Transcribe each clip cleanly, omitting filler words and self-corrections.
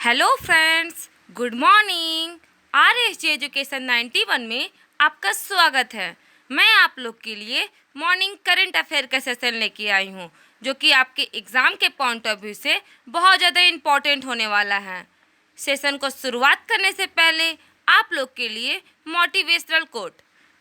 Hello friends, good morning. RSG education 91 में आपका स्वागत है। मैं आप लोग के लिए मॉर्निंग करंट अफेयर का सेशन लेके आई हूँ, जो कि आपके एग्ज़ाम के पॉइंट ऑफ व्यू से बहुत ज़्यादा इम्पॉर्टेंट होने वाला है। सेशन को शुरुआत करने से पहले आप लोग के लिए मोटिवेशनल कोट।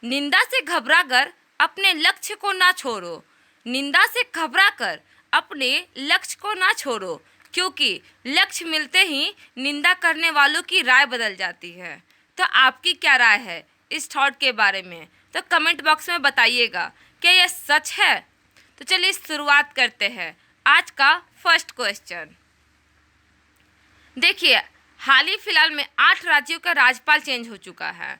निंदा से घबराकर अपने लक्ष्य को ना छोड़ो। निंदा से घबराकर अपने लक्ष्य को ना छोड़ो, क्योंकि लक्ष्य मिलते ही निंदा करने वालों की राय बदल जाती है। तो आपकी क्या राय है इस थॉट के बारे में? तो कमेंट बॉक्स में बताइएगा, क्या यह सच है? तो चलिए शुरुआत करते हैं आज का फर्स्ट क्वेश्चन। देखिए, हाल ही फिलहाल में 8 राज्यों का राज्यपाल चेंज हो चुका है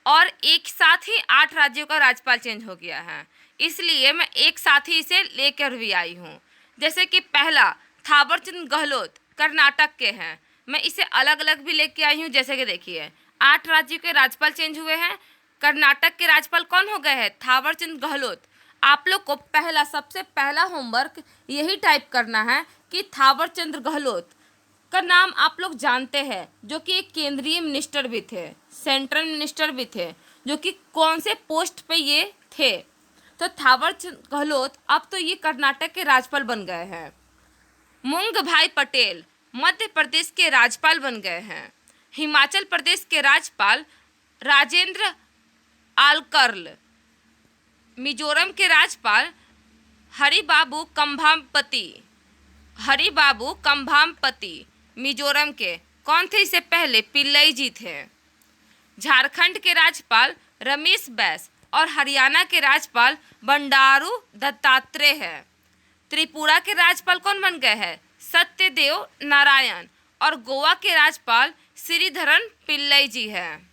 और एक साथ ही 8 राज्यों का राज्यपाल चेंज हो गया है, इसलिए मैं एक साथ ही इसे लेकर भी आई हूँ। जैसे कि पहला थावरचंद गहलोत कर्नाटक के हैं, मैं इसे अलग अलग भी लेके आई हूँ। जैसे कि देखिए, 8 राज्यों के राज्यपाल चेंज हुए हैं। कर्नाटक के राज्यपाल कौन हो गए हैं? थावरचंद गहलोत। आप लोग को सबसे पहला होमवर्क यही टाइप करना है कि थावरचंद गहलोत का नाम आप लोग जानते हैं, जो कि एक केंद्रीय मिनिस्टर भी थे, सेंट्रल मिनिस्टर भी थे, जो कि कौन से पोस्ट पे ये थे। तो थावरचंद गहलोत अब तो ये कर्नाटक के राज्यपाल बन गए हैं। मूंग भाई पटेल मध्य प्रदेश के राज्यपाल बन गए हैं। हिमाचल प्रदेश के राज्यपाल राजेंद्र आलकर्ल। मिजोरम के राज्यपाल हरिबाबू कंभामपति मिजोरम के कौन थे? इससे पहले पिल्लई जी थे। झारखंड के राज्यपाल रमेश बैस और हरियाणा के राज्यपाल बंडारू दत्तात्रेय है। त्रिपुरा के राज्यपाल कौन बन गए हैं? सत्यदेव नारायण। और गोवा के राज्यपाल श्रीधरन पिल्लई जी हैं।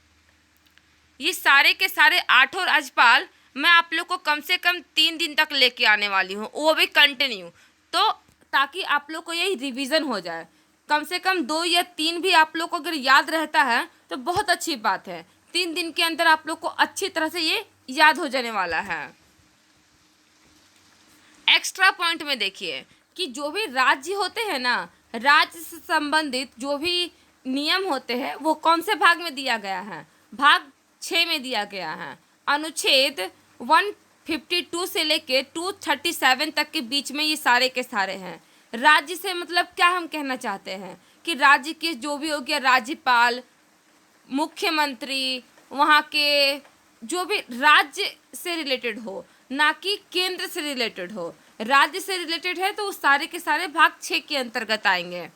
ये सारे के सारे 8 राज्यपाल मैं आप लोग को कम से कम 3 दिन तक लेके आने वाली हूँ, वो भी कंटिन्यू, तो ताकि आप लोग को यही रिवीजन हो जाए। कम से कम 2 या 3 भी आप लोग को अगर याद रहता है तो बहुत अच्छी बात है। 3 दिन के अंदर आप लोग को अच्छी तरह से ये याद हो जाने वाला है। एक्स्ट्रा पॉइंट में देखिए कि जो भी राज्य होते हैं ना, राज्य से संबंधित जो भी नियम होते हैं वो कौन से भाग में दिया गया है? भाग 6 में दिया गया है। अनुच्छेद 152 से लेके 237 तक के बीच में ये सारे के सारे हैं। राज्य से मतलब क्या हम कहना चाहते हैं कि राज्य के जो भी हो गया, राज्यपाल, मुख्यमंत्री, वहाँ के जो भी राज्य से रिलेटेड हो, ना कि केंद्र से रिलेटेड हो। राज्य से रिलेटेड है तो उस सारे के सारे भाग 6 के अंतर्गत आएंगे।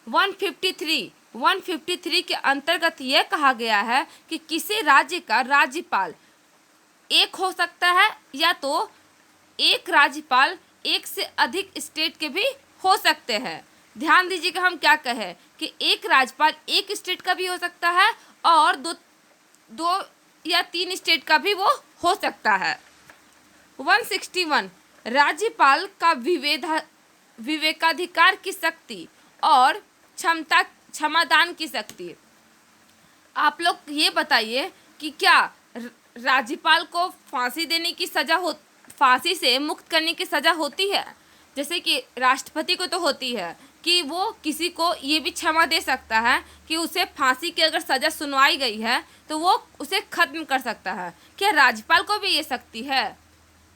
153 के अंतर्गत यह कहा गया है कि किसी राज्य का राज्यपाल एक हो सकता है, या तो एक राज्यपाल एक से अधिक स्टेट के भी हो सकते हैं। ध्यान दीजिएगा, हम क्या कहें कि एक राज्यपाल एक स्टेट का भी हो सकता है और दो या 3 स्टेट का भी वो हो सकता है। 161 राज्यपाल का विवेकाधिकार की शक्ति और क्षमादान की शक्ति। आप लोग ये बताइए कि क्या राज्यपाल को फांसी से मुक्त करने की सजा होती है? जैसे कि राष्ट्रपति को तो होती है कि वो किसी को ये भी क्षमा दे सकता है कि उसे फांसी की अगर सजा सुनवाई गई है तो वो उसे खत्म कर सकता है। क्या राज्यपाल को भी ये शक्ति है?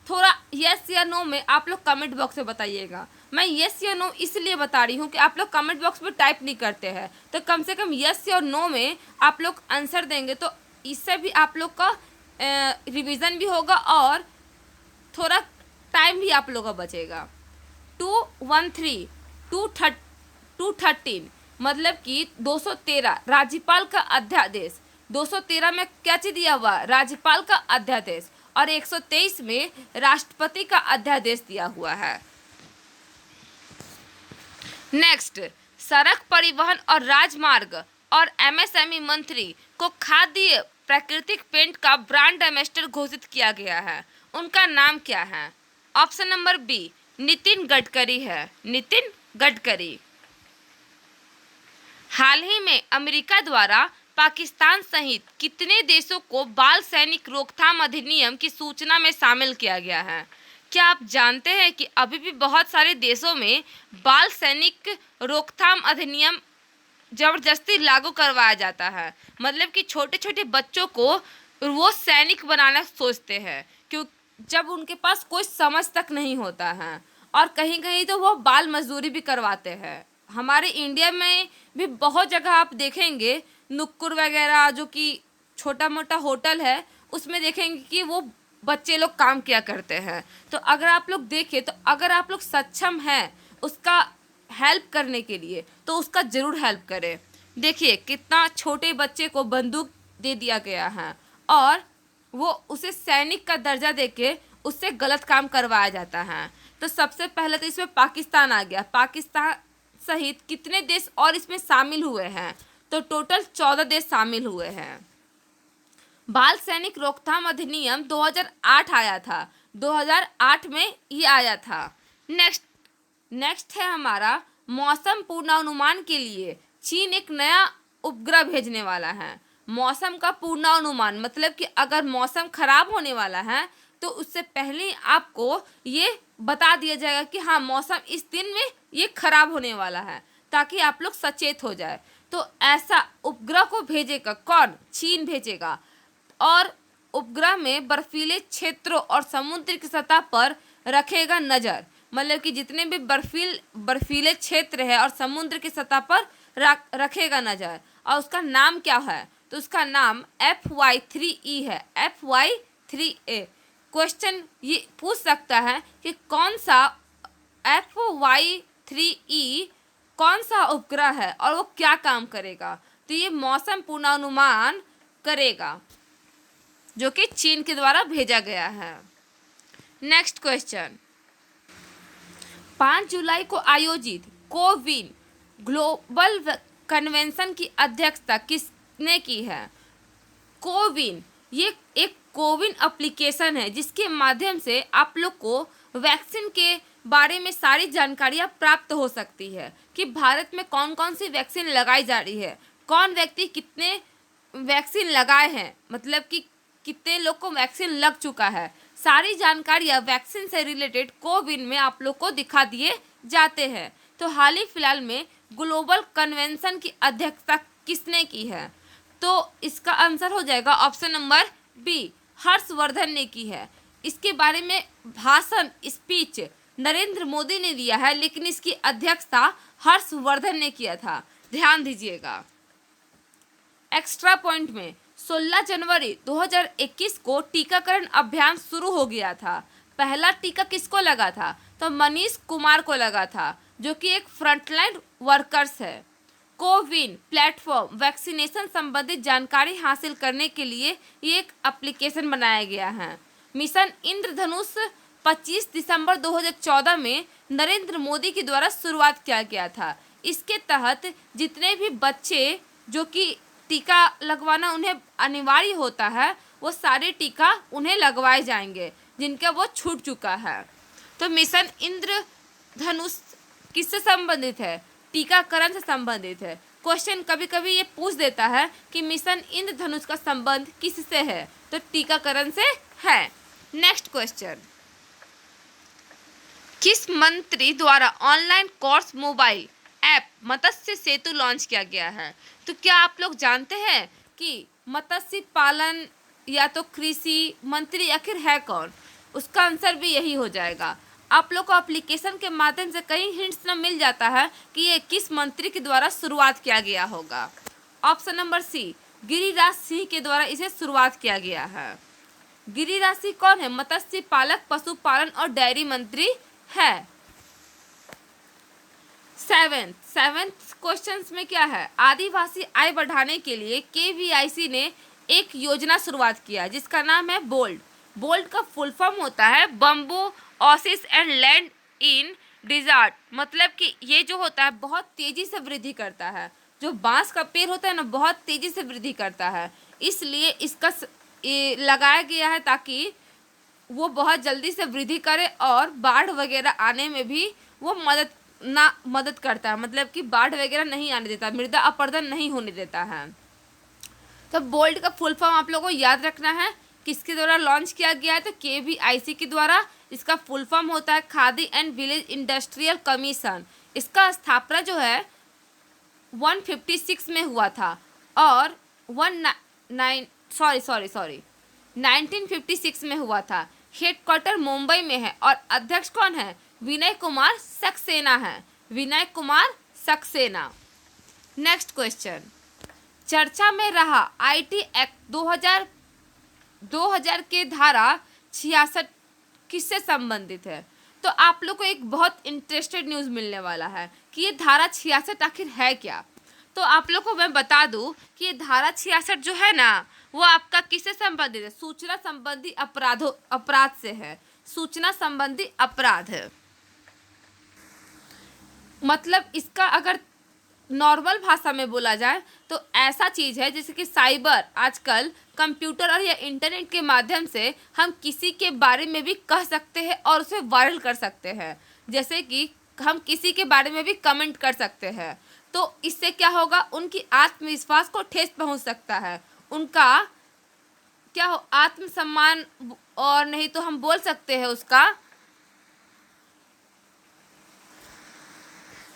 थोड़ा यस या नो में आप लोग कमेंट बॉक्स में बताइएगा। मैं यस या नो इसलिए बता रही हूँ कि आप लोग कमेंट बॉक्स में टाइप नहीं करते हैं, तो कम से कम यस और नो में आप लोग आंसर देंगे तो इससे भी आप लोग का रिवीजन भी होगा और थोड़ा टाइम भी आप लोग का बचेगा। 213 मतलब कि 213 राज्यपाल का अध्यादेश। 213 में क्या चीज दिया हुआ? राज्यपाल का अध्यादेश। और 123 में राष्ट्रपति का अध्यादेश दिया हुआ है। नेक्स्ट, सड़क परिवहन और राजमार्ग और MSME मंत्री को खाद्य प्राकृतिक पेंट का ब्रांड एम्बेसडर घोषित किया गया है। उनका नाम क्या है? Option number B Nitin Gadkari है। नितिन गडकरी। हाल ही में अमेरिका द्वारा पाकिस्तान सहित कितने देशों को बाल सैनिक रोकथाम अधिनियम की सूचना में शामिल किया गया है? क्या आप जानते हैं कि अभी भी बहुत सारे देशों में बाल सैनिक रोकथाम अधिनियम ज़बरदस्ती लागू करवाया जाता है। मतलब कि छोटे छोटे बच्चों को वो सैनिक बनाना सोचते हैं, क्यों जब उनके पास कोई समझ तक नहीं होता है। और कहीं कहीं तो वो बाल मजदूरी भी करवाते हैं। हमारे इंडिया में भी बहुत जगह आप देखेंगे, नुक्कुर वगैरह जो कि छोटा मोटा होटल है, उसमें देखेंगे कि वो बच्चे लोग काम किया करते हैं। तो अगर आप लोग देखें, तो अगर आप लोग सक्षम हैं उसका हेल्प करने के लिए, तो उसका ज़रूर हेल्प करें। देखिए कितना छोटे बच्चे को बंदूक दे दिया गया है और वो उसे सैनिक का दर्जा देके उससे गलत काम करवाया जाता है। तो सबसे पहले तो इसमें पाकिस्तान आ गया। पाकिस्तान सहित कितने देश और इसमें शामिल हुए हैं? तो टोटल 14 देश शामिल हुए हैं। बाल सैनिक रोकथाम अधिनियम 2008 आया था। 2008 में ये आया था। नेक्स्ट है हमारा मौसम पूर्वानुमान के लिए चीन एक नया उपग्रह भेजने वाला है। मौसम का पूर्वानुमान मतलब कि अगर मौसम खराब होने वाला है तो उससे पहले आपको ये बता दिया जाएगा कि हाँ मौसम इस दिन में ये खराब होने वाला है, ताकि आप लोग सचेत हो जाए। तो ऐसा उपग्रह को भेजेगा कौन? चीन भेजेगा। और उपग्रह में बर्फीले क्षेत्रों और समुद्र की सतह पर रखेगा नज़र। मतलब कि जितने भी बर्फीले क्षेत्र है और समुद्र की सतह पर रखेगा नज़र। और उसका नाम क्या है? तो उसका नाम FY3E है। FY3A। क्वेश्चन ये पूछ सकता है कि कौन सा FY3E कौन सा उपग्रह है और वो क्या काम करेगा? तो ये मौसम पूर्वानुमान करेगा, जो कि चीन के द्वारा भेजा गया है। नेक्स्ट क्वेश्चन, 5 जुलाई को आयोजित कोविन ग्लोबल कन्वेंशन की अध्यक्षता किसने की है? कोविन ये एक कोविन एप्लीकेशन है जिसके माध्यम से आप लोग को वैक्सीन के बारे में सारी जानकारियाँ प्राप्त हो सकती है कि भारत में कौन कौन सी वैक्सीन लगाई जा रही है, कौन व्यक्ति कितने वैक्सीन लगाए हैं, मतलब कि कितने लोग को वैक्सीन लग चुका है। सारी जानकारियाँ वैक्सीन से रिलेटेड कोविन में आप लोग को दिखा दिए जाते हैं। तो हाल ही फिलहाल में ग्लोबल कन्वेंशन की अध्यक्षता किसने की है? तो इसका आंसर हो जाएगा ऑप्शन नंबर बी, हर्षवर्धन ने की है। इसके बारे में भाषण स्पीच नरेंद्र मोदी ने दिया है, लेकिन इसकी अध्यक्षता हर्षवर्धन ने किया था। ध्यान दीजिएगा। एक्स्ट्रा पॉइंट में 16 जनवरी 2021 को टीकाकरण अभियान शुरू हो गया था। पहला टीका किसको लगा था? तो मनीष कुमार को लगा था, जो कि एक फ्रंटलाइन वर्कर्स है। कोविन प्लेटफॉर्म वैक्सीनेशन संबंधित जानकारी हासिल करने के लिए ये एक एप्लीकेशन बनाया गया है। मिशन इंद्रधनुष 25 दिसंबर 2014 में नरेंद्र मोदी के द्वारा शुरुआत किया गया था। इसके तहत जितने भी बच्चे जो कि टीका लगवाना उन्हें अनिवार्य होता है, वो सारे टीका उन्हें लगवाए जाएंगे जिनका वो छूट चुका है। तो मिशन इंद्रधनुष किससे संबंधित है? टीकाकरण से संबंधित है। क्वेश्चन कभी कभी ये पूछ देता है कि मिशन इंद्रधनुष का संबंध किससे है? तो टीकाकरण से है। नेक्स्ट क्वेश्चन, किस मंत्री द्वारा ऑनलाइन कोर्स मोबाइल ऐप मत्स्य सेतु लॉन्च किया गया है? तो क्या आप लोग जानते हैं कि मत्स्य पालन या तो कृषि मंत्री आखिर है कौन? उसका आंसर भी यही हो जाएगा। आप लोग को एप्लीकेशन के माध्यम से कई हिंट्स न मिल जाता है कि ये किस मंत्री के द्वारा शुरुआत किया गया होगा। Option number C, Giriraj Singh के द्वारा इसे शुरुआत किया गया है। गिरिराज सिंह कौन है? मत्स्य पालक, पशुपालन और डेयरी मंत्री है। सेवेंथ क्वेश्चन में क्या है? आदिवासी आय बढ़ाने के लिए KVIC ने एक योजना शुरुआत किया जिसका नाम है बोल्ड। बोल्ड का फुल फॉर्म होता है bamboo oasis and land in desert. मतलब कि ये जो होता है बहुत तेजी से वृद्धि करता है। जो बांस का पेड़ होता है ना, बहुत तेजी से वृद्धि करता है, इसलिए इसका लगाया गया है ताकि वो बहुत जल्दी से वृद्धि करे और बाढ़ वगैरह आने में भी वो मदद करता है। मतलब कि बाढ़ वगैरह नहीं आने देता, मृदा अपरदन नहीं होने देता है। तो बोल्ड का फुल फॉर्म आप लोगों को याद रखना है। किसके द्वारा लॉन्च किया गया है? तो KVIC के द्वारा। इसका फुल फॉर्म होता है khadi and village industrial commission. इसका स्थापना जो है 156 में हुआ था और 1956 में हुआ था। हेडक्वार्टर मुंबई में है और अध्यक्ष कौन है? विनय कुमार सक्सेना है, विनय कुमार सक्सेना। नेक्स्ट क्वेश्चन, चर्चा में रहा आईटी एक्ट 2000 के धारा 66 किससे संबंधित है? तो आप लोग को एक बहुत इंटरेस्टेड न्यूज़ मिलने वाला है कि ये धारा 66 आखिर है क्या। तो आप लोग को मैं बता दूं कि ये धारा 66 जो है ना, वो आपका किससे संबंधित है? सूचना संबंधी अपराध से है, सूचना संबंधी अपराध है। मतलब इसका अगर नॉर्मल भाषा में बोला जाए तो ऐसा चीज़ है जैसे कि साइबर, आजकल कंप्यूटर और या इंटरनेट के माध्यम से हम किसी के बारे में भी कह सकते हैं और उसे वायरल कर सकते हैं। जैसे कि हम किसी के बारे में भी कमेंट कर सकते हैं, तो इससे क्या होगा? उनकी आत्मविश्वास को ठेस पहुंच सकता है, उनका क्या हो, आत्मसम्मान, और नहीं तो हम बोल सकते हैं उसका,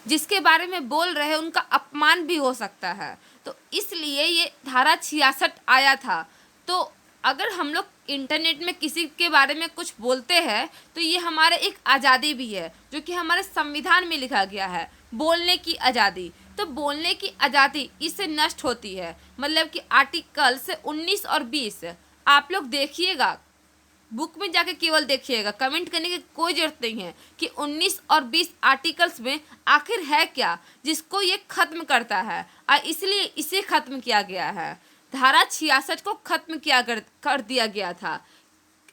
जिसके बारे में बोल रहे हैं उनका अपमान भी हो सकता है। तो इसलिए ये धारा 66 आया था। तो अगर हम लोग इंटरनेट में किसी के बारे में कुछ बोलते हैं तो ये हमारे एक आज़ादी भी है, जो कि हमारे संविधान में लिखा गया है, बोलने की आज़ादी। तो बोलने की आज़ादी इससे नष्ट होती है। मतलब कि आर्टिकल से 19 और 20 आप लोग देखिएगा, बुक में जाके केवल देखिएगा, कमेंट करने की कोई ज़रूरत नहीं है कि 19 और 20 आर्टिकल्स में आखिर है क्या जिसको ये खत्म करता है, और इसलिए इसे खत्म किया गया है। धारा 66 को खत्म कर दिया गया था।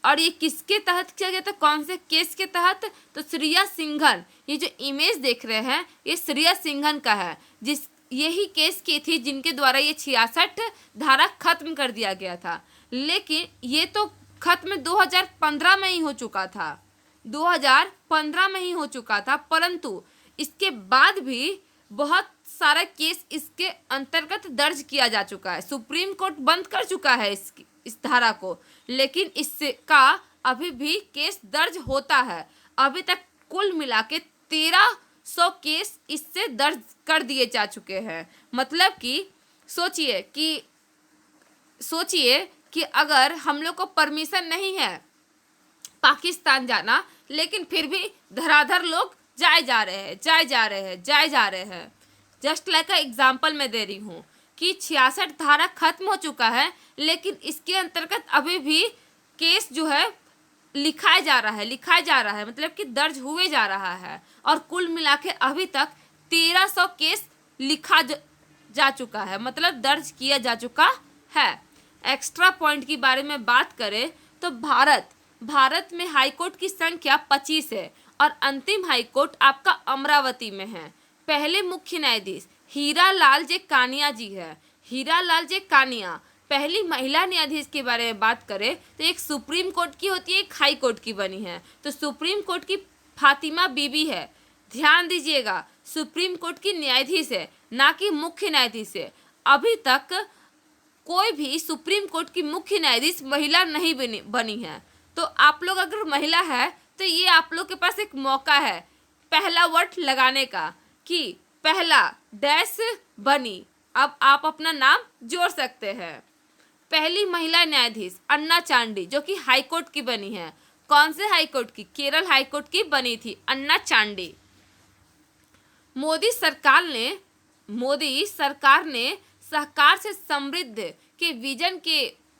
और ये किसके तहत किया गया था? कौन से केस के तहत? तो श्रेया सिंघन, ये जो इमेज देख रहे हैं ये श्रेया सिंघन का है, जिस यही केस की थी जिनके द्वारा ये 66 धारा खत्म कर दिया गया था। लेकिन ये तो खत्म 2015 में ही हो चुका था, 2015 में ही हो चुका था, परंतु इसके बाद भी बहुत सारा केस इसके अंतर्गत दर्ज किया जा चुका है। सुप्रीम कोर्ट बंद कर चुका है इस धारा को, लेकिन इससे का अभी भी केस दर्ज होता है। अभी तक कुल मिला के 1300 केस इससे दर्ज कर दिए जा चुके हैं। मतलब कि सोचिए कि अगर हम लोग को परमिशन नहीं है पाकिस्तान जाना, लेकिन फिर भी धराधर लोग जाए जा रहे हैं। जस्ट लाइक एग्जाम्पल मैं दे रही हूँ कि 66 धारा खत्म हो चुका है, लेकिन इसके अंतर्गत अभी भी केस जो है लिखाया जा रहा है, मतलब कि दर्ज हुए जा रहा है। और कुल मिला के अभी तक 1300 केस लिखा जा चुका है, मतलब दर्ज किया जा चुका है। एक्स्ट्रा पॉइंट की बारे में बात करें तो भारत में हाईकोर्ट की संख्या 25 है और अंतिम हाईकोर्ट आपका अमरावती में है। पहले मुख्य न्यायाधीश हीरालाल जे कानिया जी है, हीरालाल जे कानिया। पहली महिला न्यायाधीश के बारे में बात करें तो एक सुप्रीम कोर्ट की होती है, एक हाई कोर्ट की बनी है। तो सुप्रीम कोर्ट की फातिमा बीबी है। ध्यान दीजिएगा, सुप्रीम कोर्ट की न्यायाधीश है, ना कि मुख्य न्यायाधीश है। अभी तक कोई भी सुप्रीम कोर्ट की मुख्य न्यायाधीश महिला नहीं बनी है। तो आप लोग अगर महिला है तो ये आप लोग के पास एक मौका है पहला वर्ड लगाने का कि पहला डैश बनी। अब आप अपना नाम जोड़ सकते हैं। पहली महिला न्यायाधीश अन्ना चांडी, जो कि हाई कोर्ट की बनी है। कौन से हाई कोर्ट की? केरल हाई कोर्ट की बनी थी अन्ना चांडी। मोदी सरकार ने सहकार से समृद्ध के विजन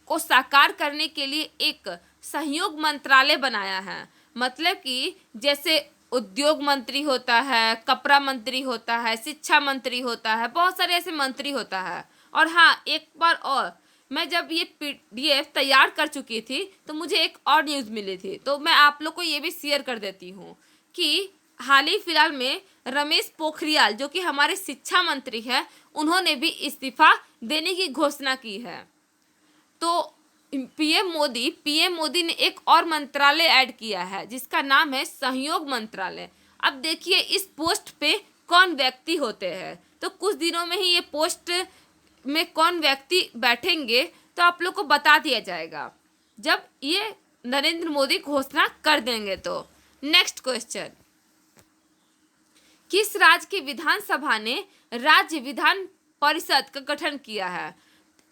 को साकार करने के लिए एक सहयोग मंत्रालय बनाया है। मतलब कि जैसे उद्योग मंत्री होता है, कपड़ा मंत्री होता है, शिक्षा मंत्री होता है, बहुत सारे ऐसे मंत्री होता है। और हाँ, एक बार और, मैं जब ये PDF तैयार कर चुकी थी तो मुझे एक और न्यूज़ मिली थी, तो मैं आप लोग को ये भी शेयर कर देती हूँ कि हाल ही फिलहाल में रमेश पोखरियाल, जो कि हमारे शिक्षा मंत्री हैं, उन्होंने भी इस्तीफा देने की घोषणा की है। तो पीएम मोदी ने एक और मंत्रालय ऐड किया है जिसका नाम है सहयोग मंत्रालय। अब देखिए इस पोस्ट पे कौन व्यक्ति होते हैं, तो कुछ दिनों में ही ये पोस्ट में कौन व्यक्ति बैठेंगे तो आप लोग को बता दिया जाएगा जब ये नरेंद्र मोदी घोषणा कर देंगे। तो नेक्स्ट क्वेश्चन, किस राज्य की विधानसभा ने राज्य विधान परिषद का गठन किया है?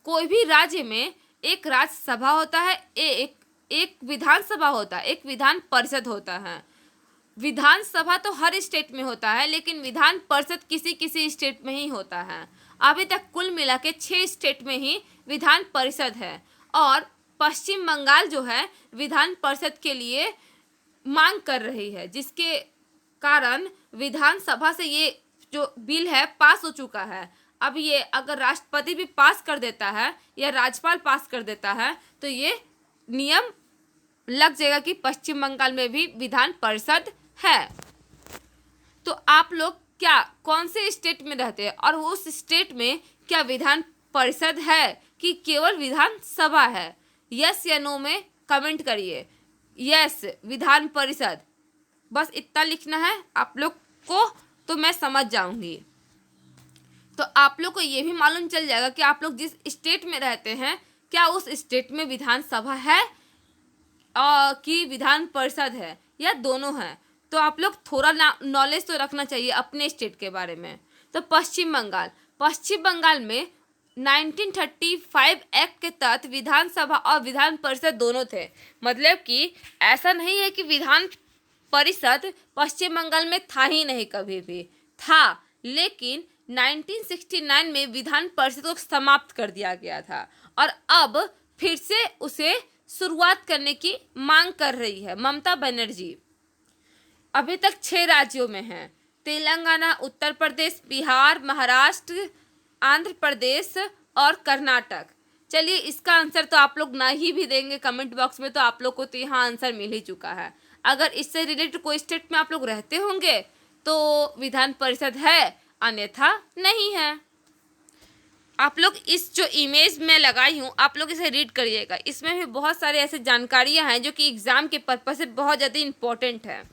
कोई भी राज्य में एक राज्यसभा होता है, एक विधानसभा होता है, एक विधान परिषद होता है। विधानसभा तो हर स्टेट में होता है, लेकिन विधान परिषद किसी किसी स्टेट में ही होता है। अभी तक कुल मिला के 6 स्टेट में ही विधान परिषद है, और पश्चिम बंगाल जो है विधान परिषद के लिए मांग कर रही है, जिसके कारण विधानसभा से ये जो बिल है पास हो चुका है। अब ये अगर राष्ट्रपति भी पास कर देता है या राज्यपाल पास कर देता है तो ये नियम लग जाएगा कि पश्चिम बंगाल में भी विधान परिषद है। तो आप लोग क्या कौन से स्टेट में रहते हैं और उस स्टेट में क्या विधान परिषद है कि केवल विधानसभा है? यस या नो में कमेंट करिए। यस, विधान परिषद, बस इतना लिखना है आप लोग को, तो मैं समझ जाऊंगी। तो आप लोग को ये भी मालूम चल जाएगा कि आप लोग जिस स्टेट में रहते हैं क्या उस स्टेट में विधानसभा है कि विधान परिषद है, या दोनों है। तो आप लोग थोड़ा नॉलेज तो रखना चाहिए अपने स्टेट के बारे में। तो पश्चिम बंगाल में 1935 एक्ट के तहत विधानसभा और विधान परिषद दोनों थे। मतलब कि ऐसा नहीं है कि विधान परिषद पश्चिम बंगाल में था ही नहीं, कभी भी था, लेकिन 1969 में विधान परिषद को समाप्त कर दिया गया था और अब फिर से उसे शुरुआत करने की मांग कर रही है ममता बनर्जी। अभी तक 6 राज्यों में हैं, तेलंगाना, उत्तर प्रदेश, बिहार, महाराष्ट्र, आंध्र प्रदेश और कर्नाटक। चलिए, इसका आंसर तो आप लोग ना ही भी देंगे कमेंट बॉक्स में, तो आप लोग को तो यहाँ आंसर मिल ही चुका है। अगर इससे रिलेटेड कोई स्टेट में आप लोग रहते होंगे तो विधान परिषद है, अन्यथा नहीं है। आप लोग इस जो इमेज में लगाई हूँ आप लोग इसे रीड करिएगा। इसमें भी बहुत सारे ऐसे जानकारियाँ हैं जो कि एग्जाम के पर्पज से बहुत ज़्यादा इम्पोर्टेंट है।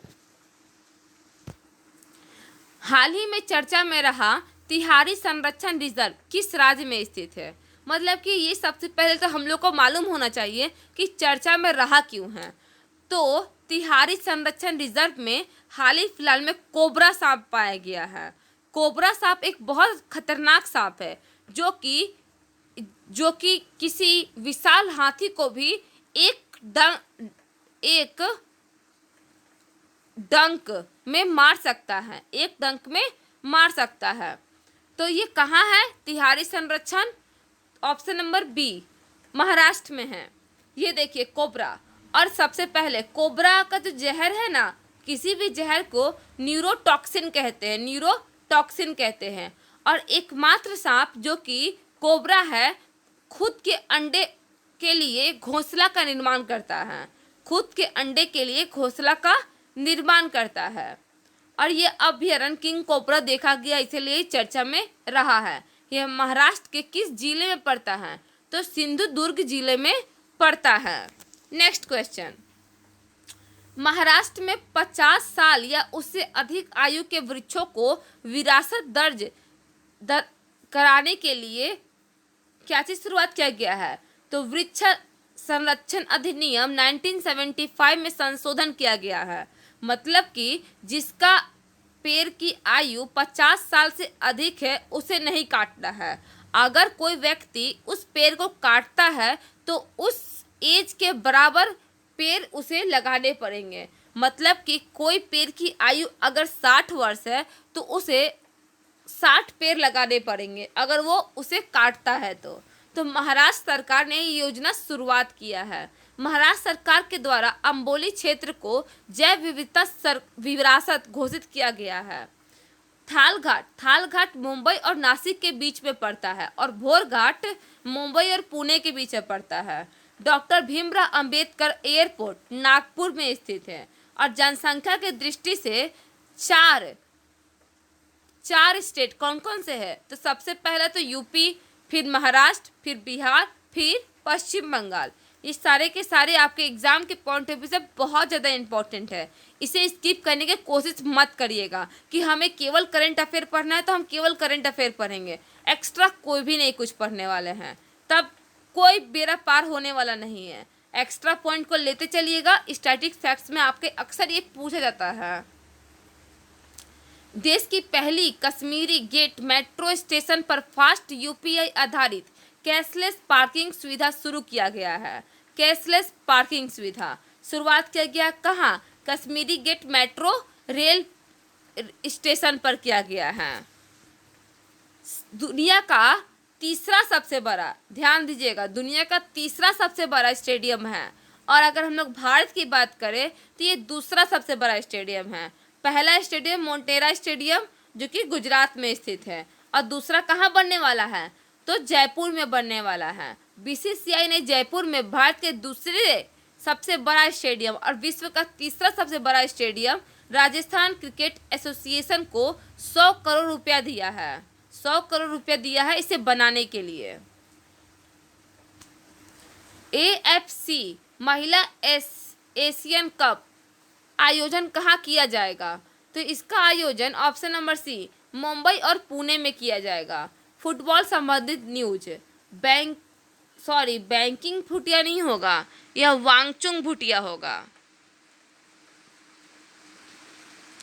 हाल ही में चर्चा में रहा तिहारी संरक्षण रिजर्व किस राज्य में स्थित है? मतलब कि ये सबसे पहले तो हम लोग को मालूम होना चाहिए कि चर्चा में रहा क्यों है। तो तिहारी संरक्षण रिजर्व में हाल ही फिलहाल में कोबरा सांप पाया गया है। कोबरा सांप एक बहुत खतरनाक सांप है जो कि किसी विशाल हाथी को भी एक डंक में मार सकता है, एक डंक में मार सकता है। तो ये कहाँ है तिहारी संरक्षण? ऑप्शन नंबर बी, महाराष्ट्र में है। ये देखिए कोबरा, और सबसे पहले कोबरा का जो जहर है ना, किसी भी जहर को न्यूरोटॉक्सिन कहते हैं। और एकमात्र सांप जो कि कोबरा है खुद के अंडे के लिए घोंसला का निर्माण करता है, खुद के अंडे के लिए घोंसला का निर्माण करता है। और ये अभयारण्य किंग कोबरा देखा गया, इसलिए चर्चा में रहा है। यह महाराष्ट्र के किस जिले में पड़ता है? तो सिंधुदुर्ग जिले में पड़ता है। नेक्स्ट क्वेश्चन, महाराष्ट्र में 50 साल या उससे अधिक आयु के वृक्षों को विरासत दर्ज कराने के लिए क्या चीज शुरुआत किया गया है? तो वृक्ष संरक्षण अधिनियम 1975 में संशोधन किया गया है। मतलब कि जिसका पेड़ की आयु 50 साल से अधिक है उसे नहीं काटना है। अगर कोई व्यक्ति उस पेड़ को काटता है तो उस एज के बराबर पेड़ उसे लगाने पड़ेंगे। मतलब कि कोई पेड़ की आयु अगर 60 वर्ष है तो उसे 60 पेड़ लगाने पड़ेंगे अगर वो उसे काटता है तो महाराष्ट्र सरकार ने ये योजना शुरुआत किया है। महाराष्ट्र सरकार के द्वारा अंबोली क्षेत्र को जैव विविधता विरासत घोषित किया गया है। थालघाट मुंबई और नासिक के बीच में पड़ता है और भोरघाट मुंबई और पुणे के बीच में पड़ता है। डॉक्टर भीमराव अंबेडकर एयरपोर्ट नागपुर में स्थित है। और जनसंख्या की दृष्टि से चार स्टेट कौन कौन से है? तो सबसे पहला तो यूपी, फिर महाराष्ट्र, फिर बिहार, फिर पश्चिम बंगाल। ये सारे के सारे आपके एग्जाम के पॉइंट ऑफ व्यू से बहुत ज़्यादा इंपॉर्टेंट है। इसे स्किप करने की कोशिश मत करिएगा कि हमें केवल करंट अफेयर पढ़ना है तो हम केवल करंट अफेयर पढ़ेंगे, एक्स्ट्रा कोई भी नहीं कुछ पढ़ने वाले हैं, तब कोई बेड़ा पार होने वाला नहीं है। एक्स्ट्रा पॉइंट को लेते चलिएगा। स्टैटिक फैक्ट्स में आपके अक्सर ये पूछा जाता है। देश की पहली कश्मीरी गेट मेट्रो स्टेशन पर फास्ट यूपीआई आधारित कैशलेस पार्किंग सुविधा शुरू किया गया है। कैशलेस पार्किंग सुविधा शुरुआत किया गया कहाँ? Kashmiri gate metro rail station पर किया गया है। दुनिया का तीसरा सबसे बड़ा, ध्यान दीजिएगा, दुनिया का तीसरा सबसे बड़ा स्टेडियम है। और अगर हम लोग भारत की बात करें तो ये दूसरा सबसे बड़ा स्टेडियम है। पहला स्टेडियम मोटेरा स्टेडियम जो कि गुजरात में स्थित है, और दूसरा कहाँ बनने वाला है? तो जयपुर में बनने वाला है। बीसीसीआई ने जयपुर में भारत के दूसरे सबसे बड़ा स्टेडियम और विश्व का तीसरा सबसे बड़ा स्टेडियम राजस्थान क्रिकेट एसोसिएशन को 100 करोड़ रुपया दिया है। 100 करोड़ रुपया दिया है इसे बनाने के लिए। AFC महिला एशियन कप आयोजन कहाँ किया जाएगा? तो इसका आयोजन ऑप्शन नंबर सी मुंबई और पुणे में किया जाएगा। फुटबॉल संबंधित न्यूज, बैंकिंग भूटिया नहीं होगा, यह वांगचुंग भूटिया होगा।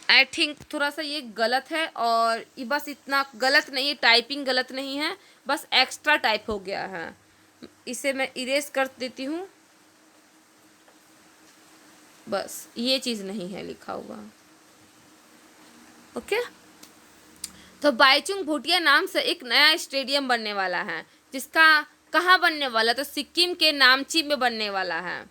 आई थिंक थोड़ा सा ये गलत है, और ये बस इतना गलत नहीं, टाइपिंग गलत नहीं है, बस एक्स्ट्रा टाइप हो गया है। इसे मैं इरेज कर देती हूँ, बस ये चीज़ नहीं है लिखा हुआ। ओके, तो बाईचुंग भूटिया नाम से एक नया स्टेडियम बनने वाला है, जिसका कहाँ बनने वाला? तो सिक्किम के नामची में बनने वाला है।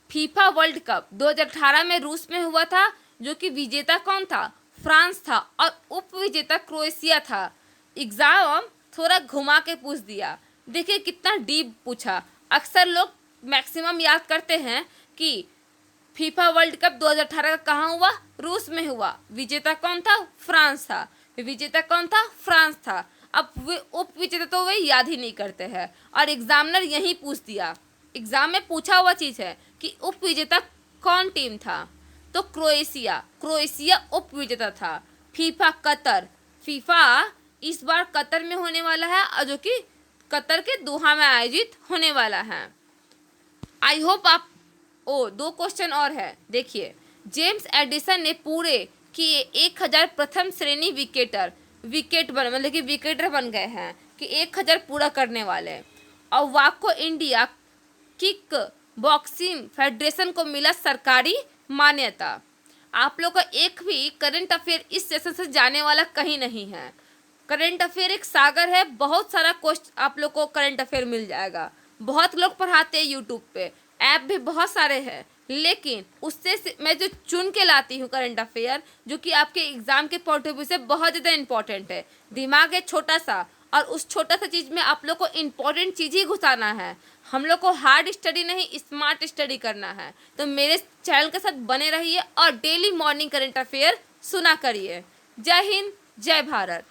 फीफा वर्ल्ड कप 2018 में रूस में हुआ था, जो कि विजेता कौन था? फ्रांस था, और उप विजेता क्रोएशिया था। एग्जाम थोड़ा घुमा के पूछ दिया, देखिए कितना डीप पूछा। अक्सर लोग मैक्सिमम याद करते हैं कि फीफा वर्ल्ड कप 2018 का कहाँ हुआ? रूस में हुआ। विजेता कौन था? फ्रांस था। विजेता कौन था? फ्रांस था। अब वे उप विजेता तो वे याद ही नहीं करते हैं, और एग्जामिनर यही पूछ दिया। एग्जाम में पूछा हुआ चीज़ है कि उप विजेता कौन टीम था? तो क्रोएशिया उप विजेता था। फीफा कतर, फीफा इस बार कतर में होने वाला है, और जो कि कतर के दोहा में आयोजित होने वाला है। आई होप आप 2 क्वेश्चन और है, देखिए। जेम्स एडिसन ने पूरे किए 1000 प्रथम श्रेणी विकेटर बन गए हैं कि 1000 पूरा करने वाले। और वाको इंडिया किक बॉक्सिंग फेडरेशन को मिला सरकारी मान्यता। आप लोग का एक भी करंट अफेयर इस सेशन से जाने वाला कहीं नहीं है। करंट अफेयर एक सागर है, बहुत सारा क्वेश्चन आप लोग को करंट अफेयर मिल जाएगा। बहुत लोग पढ़ाते हैं यूट्यूब पे, ऐप भी बहुत सारे हैं, लेकिन उससे मैं जो चुन के लाती हूँ करंट अफेयर, जो कि आपके एग्जाम के पॉइंट ऑफ व्यू से बहुत ज़्यादा इंपॉर्टेंट है। दिमाग है छोटा सा, और उस छोटा सा चीज़ में आप लोग को इम्पोर्टेंट चीज़ ही घुसाना है। हम लोग को हार्ड स्टडी नहीं, स्मार्ट स्टडी करना है। तो मेरे चैनल के साथ बने रहिए और डेली मॉर्निंग करंट अफेयर सुना करिए। जय हिंद, जय भारत।